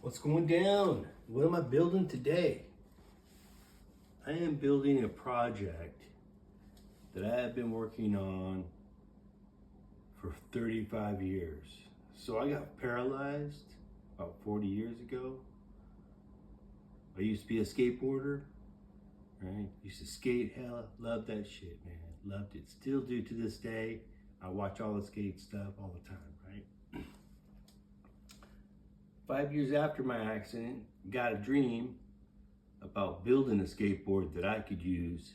What's going down? What am I building today? I am building a project that I have been working on for 35 years. So I got paralyzed about 40 years ago. I used to be a skateboarder, right? Used to skate, hell, loved that shit, man. Loved it, still do to this day. I watch all the skate stuff all the time, right? 5 years after my accident, got a dream about building a skateboard that I could use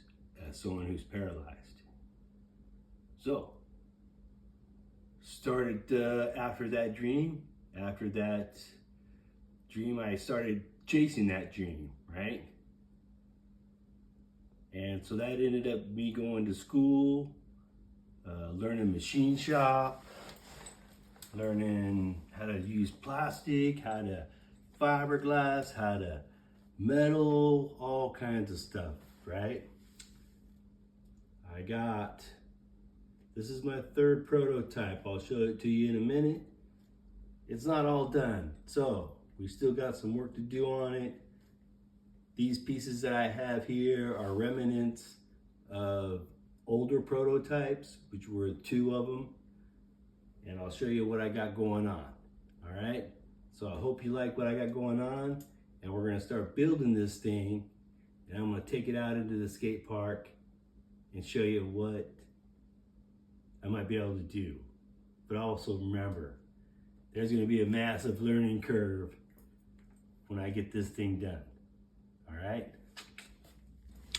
as someone who's paralyzed. So, started after that dream, I started chasing that dream, right? And so that ended up me going to school, learning machine shop, learning how to use plastic, how to fiberglass, how to metal, all kinds of stuff, right? This is my third prototype. I'll show it to you in a minute. It's not all done, so we still got some work to do on it. These pieces that I have here are remnants of older prototypes, which were 2 of them. And I'll show you what I got going on, all right? So I hope you like what I got going on, and we're gonna start building this thing, and I'm gonna take it out into the skate park and show you what I might be able to do. But also remember, there's gonna be a massive learning curve when I get this thing done, all right?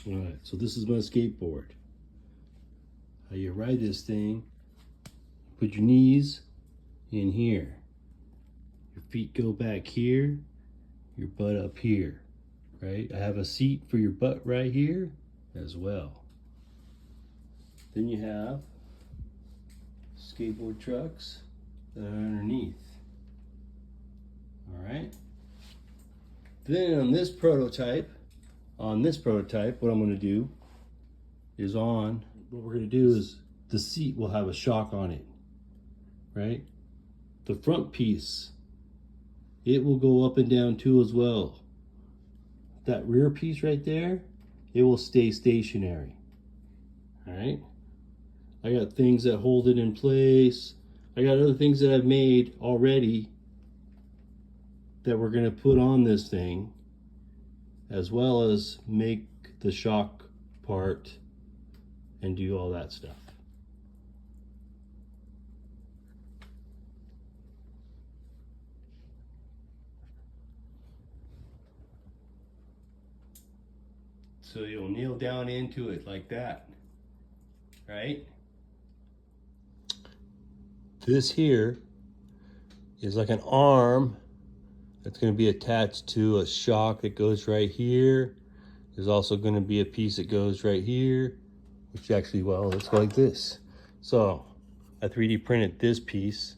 All right, so this is my skateboard. How you ride this thing, put your knees in here. Your feet go back here, your butt up here, right? I have a seat for your butt right here as well. Then you have skateboard trucks that are underneath, all right? Then on this prototype, what I'm gonna do is the seat will have a shock on it, right? The front piece, it will go up and down too as well. That rear piece right there, it will stay stationary, all right? I got things that hold it in place. I got other things that I've made already that we're gonna put on this thing, as well as make the shock part and do all that stuff. So you'll kneel down into it like that, right? This here is like an arm that's going to be attached to a shock that goes right here. There's also going to be a piece that goes right here, which actually, well, looks like this. So I 3D printed this piece.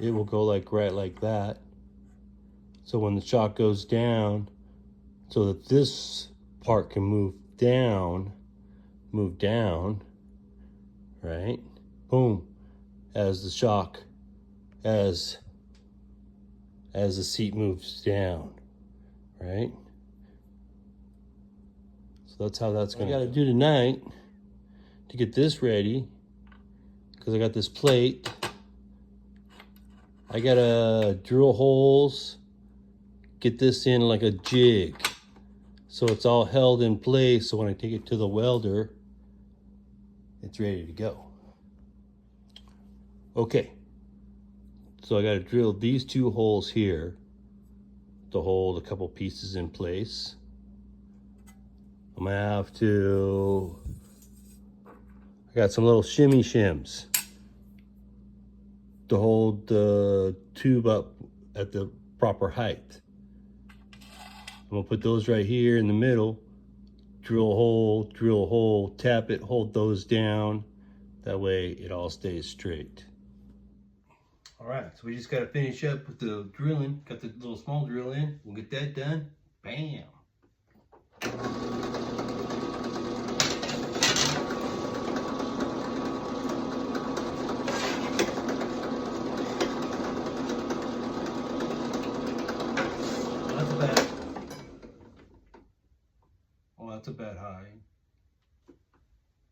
It will go right like that. So when the shock goes down, so that this part can move down, right? Boom, as the shock, as the seat moves down, right? So that's how that's going. I got to do tonight to get this ready, because I got this plate. I gotta drill holes, get this in like a jig, so it's all held in place, so when I take it to the welder, it's ready to go. Okay, so I got to drill these 2 holes here to hold a couple pieces in place. I'm gonna have to, I got some little shimmy shims to hold the tube up at the proper height. I'm gonna put those right here in the middle, drill a hole, tap it, hold those down. That way it all stays straight. All right, so we just gotta finish up with the drilling. Got the little small drill in. We'll get that done. Bam.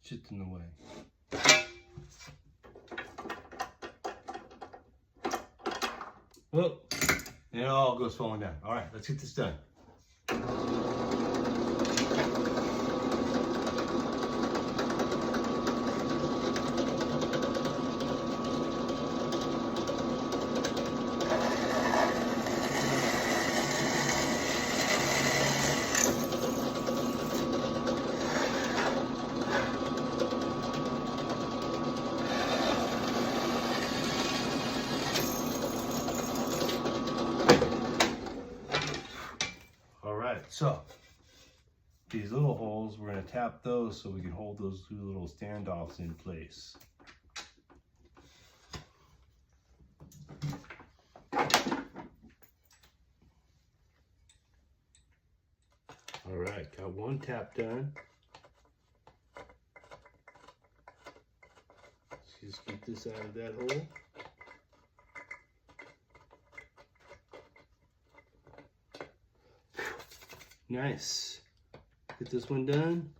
Shit's in the way. Whoa. And it all goes falling down. All right, let's get this done. So these little holes, we're going to tap those so we can hold those two little standoffs in place. All right, got one tap done. Let's just get this out of that hole. Nice. Get this one done.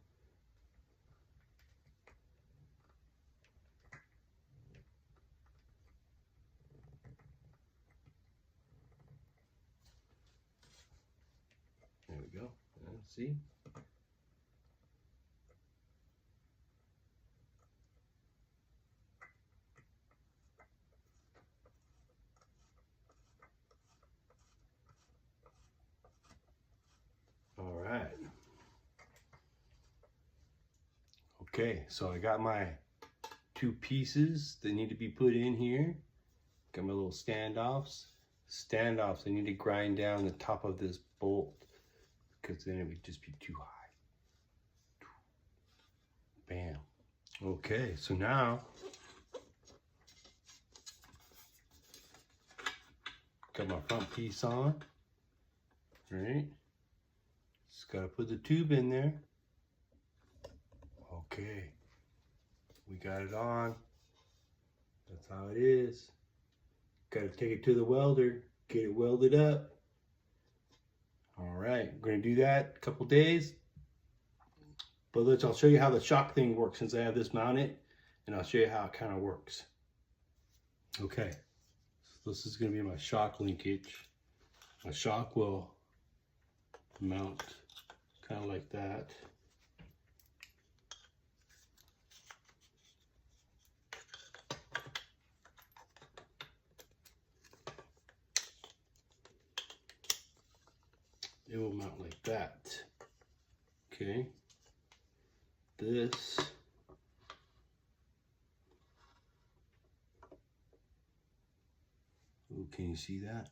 There we go. See? All right. Okay, so I got my two pieces that need to be put in here. Got my little standoffs. I need to grind down the top of this bolt because then it would just be too high. Bam. Okay, so now got my front piece on. Right? Just gotta put the tube in there. Okay, we got it on. That's how it is. Gotta take it to the welder, get it welded up. All right, we're gonna do that a couple days. But I'll show you how the shock thing works since I have this mounted, and I'll show you how it kind of works. Okay, so this is gonna be my shock linkage. My shock will mount kind of like that. It will mount like that. Okay. This ooh, can you see that?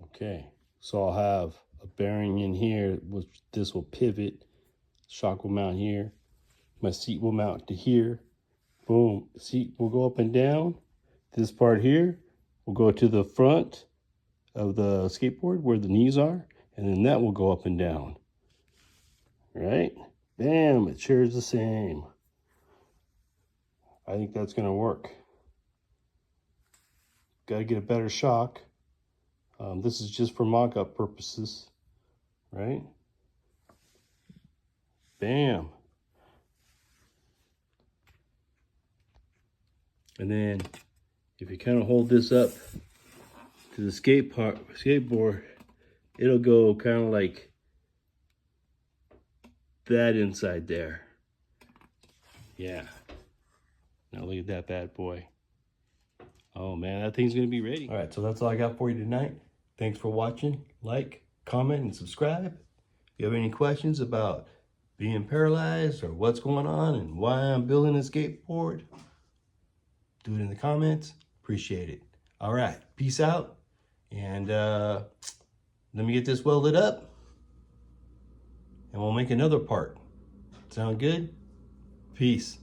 Okay, so I'll have a bearing in here, which this will pivot. Shock will mount here. My seat will mount to here. Boom. Seat will go up and down. This part here will go to the front of the skateboard where the knees are, and then that will go up and down. Right? Bam, it shares the same. I think that's gonna work. Gotta get a better shock. This is just for mock-up purposes, right? Bam. And then if you kind of hold this up to the skateboard, it'll go kind of like that inside there. Yeah. Now look at that bad boy. Oh man, that thing's gonna be ready. All right, so that's all I got for you tonight. Thanks for watching. Like, comment, and subscribe. If you have any questions about being paralyzed or what's going on and why I'm building a skateboard, do it in the comments. Appreciate it. All right, peace out. And let me get this welded up and we'll make another part. Sound good? Peace.